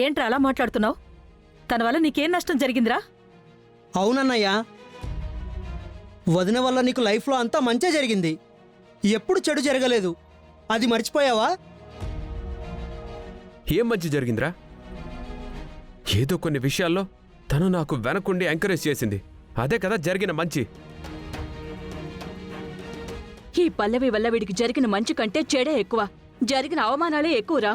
ఏంట్రా అలా మాట్లాడుతున్నావు? తన వల్ల నీకేం నష్టం జరిగిందిరా? అవునన్నయ్య, వదిన వల్ల నీకు లైఫ్లో అంతా మంచే జరిగింది, ఎప్పుడు చెడు జరగలేదు. అది మర్చిపోయావా? ఏం మంచి జరిగిందిరా? ఏదో కొన్ని విషయాల్లో తను నాకు వెనకుండి ఎంకరేజ్ చేసింది, అదే కదా జరిగిన మంచి. ఈ పల్లవి వల్ల వీడికి జరిగిన మంచి కంటే చెడే ఎక్కువ, జరిగిన అవమానాలే ఎక్కువరా.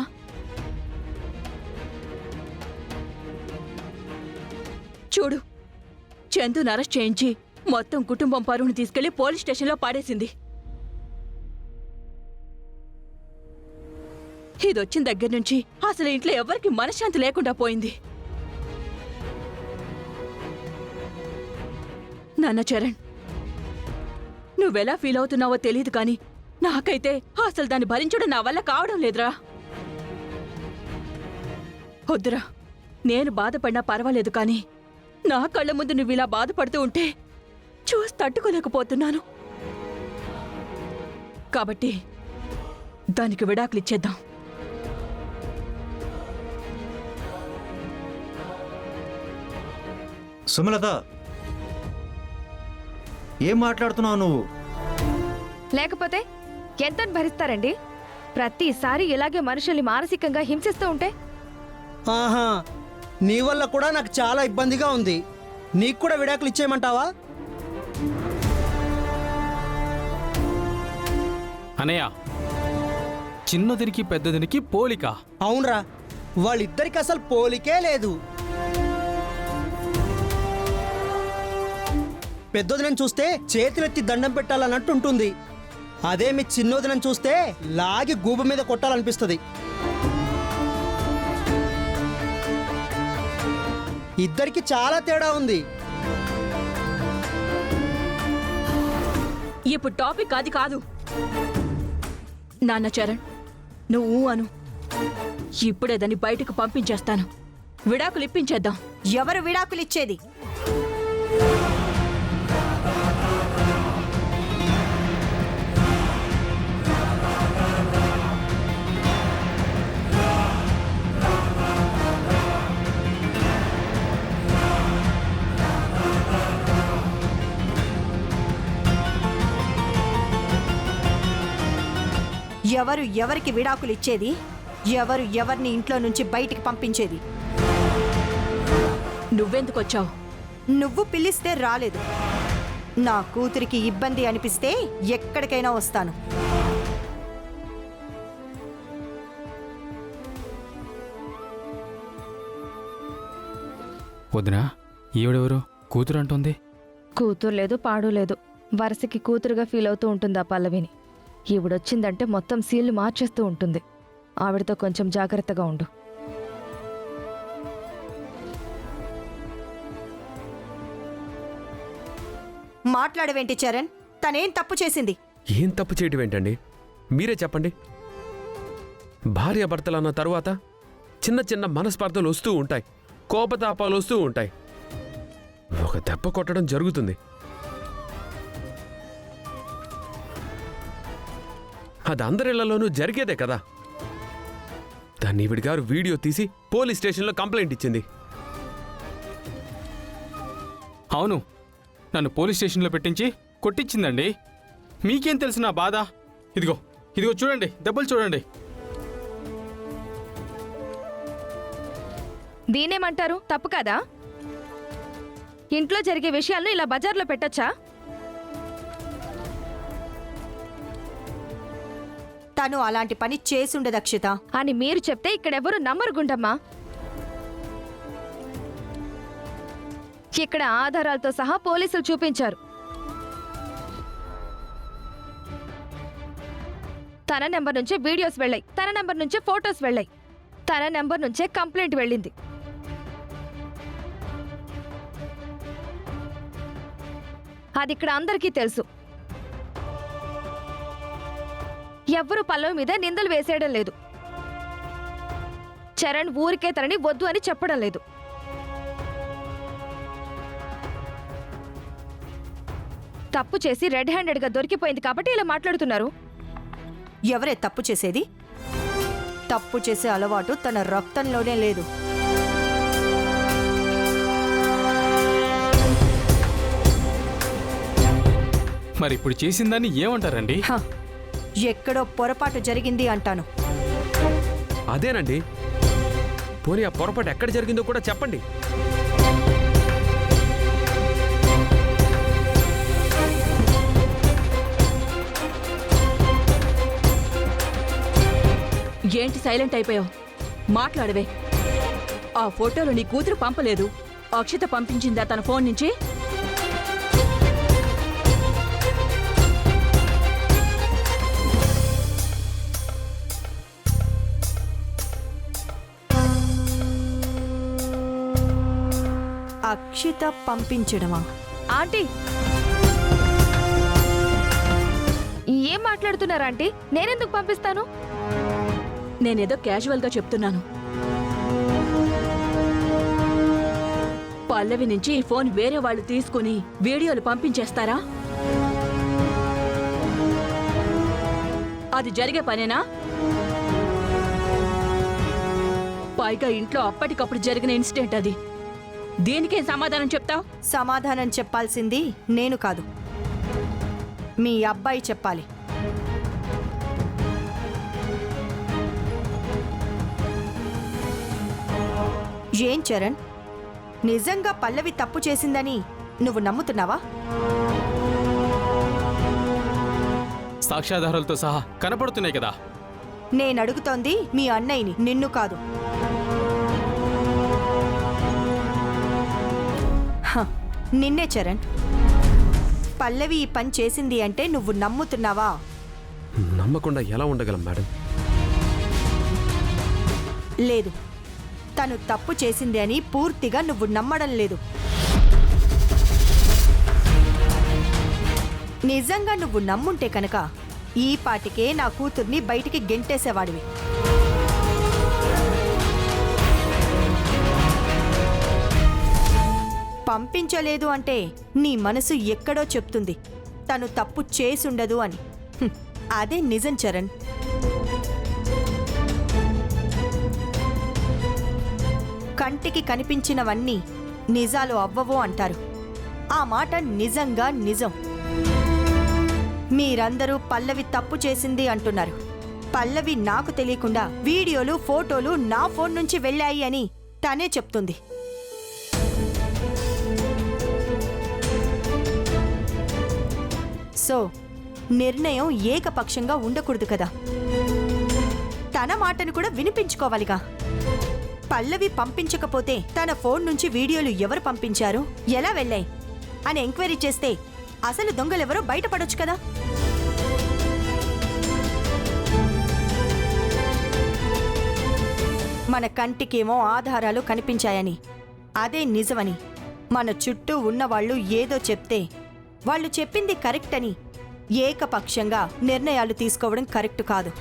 చూడు, చందును అరెస్ట్ చేయించి మొత్తం కుటుంబం పరువును తీసుకెళ్లి పోలీస్ స్టేషన్లో పాడేసింది. ఇదొచ్చిన దగ్గర నుంచి అసలు ఇంట్లో ఎవరికి మనశ్శాంతి లేకుండా పోయింది. నాన్న చరణ్, నువ్వెలా ఫీల్ అవుతున్నావో తెలీదు కానీ నాకైతే అసలు దాన్ని భరించడం నా వల్ల కావడం లేదురా. వద్దురా, నేను బాధపడినా పర్వాలేదు కానీ నా కళ్ళ ముందు నువ్వు ఇలా బాధపడుతూ ఉంటే చూసి తట్టుకోలేకపోతున్నాను. కాబట్టి దానికి విడాకులిచ్చేద్దాం. సుమలత, ఏం మాట్లాడుతున్నావు నువ్వు? లేకపోతే ఎంత భరిస్తారండి? ప్రతిసారి ఇలాగే మనుషుల్ని మానసికంగా హింసిస్తూ ఉంటే? ఆహా, నీ వల్ల కూడా నాకు చాలా ఇబ్బందిగా ఉంది. నీకు కూడా విడాకులు ఇచ్చేయమంటావా? అనయ్య, చిన్నదినికి పెద్దదినికి పోలిక. అవునరా, వాళ్ళిద్దరికి అసలు పోలికే లేదు. పెద్దోదినని చూస్తే చేతులెత్తి దండం పెట్టాలన్నట్టు ఉంటుంది. అదే మీ చిన్నోదినని చూస్తే లాగి గూబ మీద కొట్టాలనిపిస్తుంది. ఇద్దరికి చాలా తేడా ఉంది. ఇప్పుడు టాపిక్ అది కాదు. నాన్న చరణ్, నువ్వు అను, ఇప్పుడే దాన్ని బయటకు పంపించేస్తాను. విడాకులు ఇప్పించేద్దాం. ఎవరు విడాకులిచ్చేది? ఎవరు ఎవరికి విడాకులిచ్చేది? ఎవరు ఎవరిని ఇంట్లో నుంచి బయటికి పంపించేది? నువ్వెందుకొచ్చావు? నువ్వు పిలిస్తే రాలేదు. నా కూతురికి ఇబ్బంది అనిపిస్తే ఎక్కడికైనా వస్తాను. వదినా, ఈవిడెవరు? కూతురు అంటుంది. కూతురు లేదు, పాడు లేదు. వరసకి కూతురుగా ఫీల్ అవుతూ ఉంటుంది ఆ పల్లవిని. ఈవిడొచ్చిందంటే మొత్తం సీళ్లు మార్చేస్తూ ఉంటుంది. ఆవిడతో కొంచెం జాగ్రత్తగా ఉండు. మాట్లాడవేంటి చరణ్? తనేం తప్పు చేసింది? ఏం తప్పు చేయటం ఏంటండి? మీరే చెప్పండి. భార్యాభర్తలు అన్న తరువాత చిన్న చిన్న మనస్పర్ధలు వస్తూ ఉంటాయి, కోపతాపాలు వస్తూ ఉంటాయి. ఒక దెబ్బ కొట్టడం జరుగుతుంది. అది అందరిళ్లలోనూ జరిగేదే కదా. దాన్ని ఈవిడి గారు వీడియో తీసి పోలీస్ స్టేషన్లో కంప్లైంట్ ఇచ్చింది. అవును, నన్ను పోలీస్ స్టేషన్లో పెట్టించి కొట్టించిందండి. మీకేం తెలుసు నా బాధ? ఇదిగో ఇదిగో చూడండి, దెబ్బలు చూడండి. దీనేమంటారు? తప్పు కదా? ఇంట్లో జరిగే విషయాలను ఇలా బజార్లో పెట్టొచ్చా? తను అలాంటి పని చేసుండదు అక్షిత అని మీరు చెప్తే ఇక్కడెవరు నమ్మరు గుండమ్మా. ఇక్కడ ఆధారాలతో సహా పోలీసులు చూపించారు. తన నెంబర్ నుంచే వీడియోస్ వెళ్ళాయి, తన నెంబర్ నుంచే ఫొటోస్ వెళ్ళాయి, తన నెంబర్ నుంచే కంప్లైంట్ వెళ్ళింది. అది ఇక్కడ అందరికీ తెలుసు. ఎవ్వరూ పల్లవి మీద నిందలు వేసేయడం లేదు. చరణ్ ఊరికే తనని వద్దు అని చెప్పడం లేదు. తప్పు చేసి రెడ్ హ్యాండెడ్గా దొరికిపోయింది కాబట్టి ఇలా మాట్లాడుతున్నారు. ఎవరే తప్పు చేసేది? తప్పు చేసే అలవాటు తన రక్తంలోనే లేదు. మరి ఇప్పుడు చేసిందాన్ని ఏమంటారండి? హ, ఎక్కడో పొరపాటు జరిగింది అంటాను. అదేనండి. పోనీ ఆ పొరపాటు ఎక్కడ జరిగిందో కూడా చెప్పండి. ఏంటి సైలెంట్ అయిపోయావు? మాట్లాడవే. ఆ ఫోటోలు నీ కూతురు పంపలేదు, అక్షిత పంపించిందా తన ఫోన్ నుంచి? అక్షిత పంపించడమా? ఆంటీ, ఏం మాట్లాడుతున్నారా ఆంటీ? నేనెందుకు పంపిస్తాను? నేనేదో క్యాజువల్గా చెప్తున్నాను. పల్లవి నుంచి ఈ ఫోన్ వేరే వాళ్ళు తీసుకుని వీడియోలు పంపించేస్తారా? అది జరిగే పనేనా? పైగా ఇంట్లో అప్పటికప్పుడు జరిగిన ఇన్సిడెంట్ అది. దీనికేం సమాధానం చెప్తావు? సమాధానం చెప్పాల్సింది నేను కాదు, మీ అబ్బాయి చెప్పాలి. ఏం చరణ్, నిజంగా పల్లవి తప్పు చేసిందని నువ్వు నమ్ముతున్నావా? సాక్ష్యాధారాలతో సహా కనపడుతున్నాయి కదా. నేనడుగుతోంది మీ అన్నయ్యని, నిన్ను కాదు. హ, నిన్నే చరణ్. పల్లవి ఈ పని చేసింది అంటే నువ్వు నమ్ముతున్నావా? నమ్మకుండా ఎలా ఉండగలం మేడం? లేదు, తను తప్పు చేసింది అని పూర్తిగా నువ్వు నమ్మడం లేదు. నిజంగా నువ్వు నమ్ముంటే కనుక ఈ పాటికే నా కూతుర్ని బయటికి గెంటేసేవాడివి. పంపించలేదు అంటే నీ మనసు ఎక్కడో చెప్తుంది తను తప్పు చేసుండదు అని. హ్మ్, అదే నిజం చరణ్. కంటికి కనిపించినవన్నీ నిజాలు అవ్వవు అంటారు. ఆ మాట నిజంగా నిజం. మీరందరూ పల్లవి తప్పు చేసింది అంటున్నారు. పల్లవి నాకు తెలియకుండా వీడియోలు, ఫోటోలు నా ఫోన్ నుంచి వెళ్ళాయి అని తనే చెప్తుంది. సో నిర్ణయం ఏకపక్షంగా ఉండకూడదు కదా. తన మాటను కూడా వినిపించుకోవాలిగా. పల్లవి పంపించకపోతే తన ఫోన్ నుంచి వీడియోలు ఎవరు పంపించారు, ఎలా వెళ్ళాయి అని ఎంక్వైరీ చేస్తే అసలు దొంగలెవరో బయటపడొచ్చు కదా. మన కంటికేమో ఆధారాలు కనిపించాయని, అదే నిజమని మన చుట్టూ ఉన్నవాళ్లు ఏదో చెప్తే వాళ్ళు చెప్పింది కరెక్ట్ అని ఏకపక్షంగా నిర్ణయాలు తీసుకోవడం కరెక్ట్ కాదు.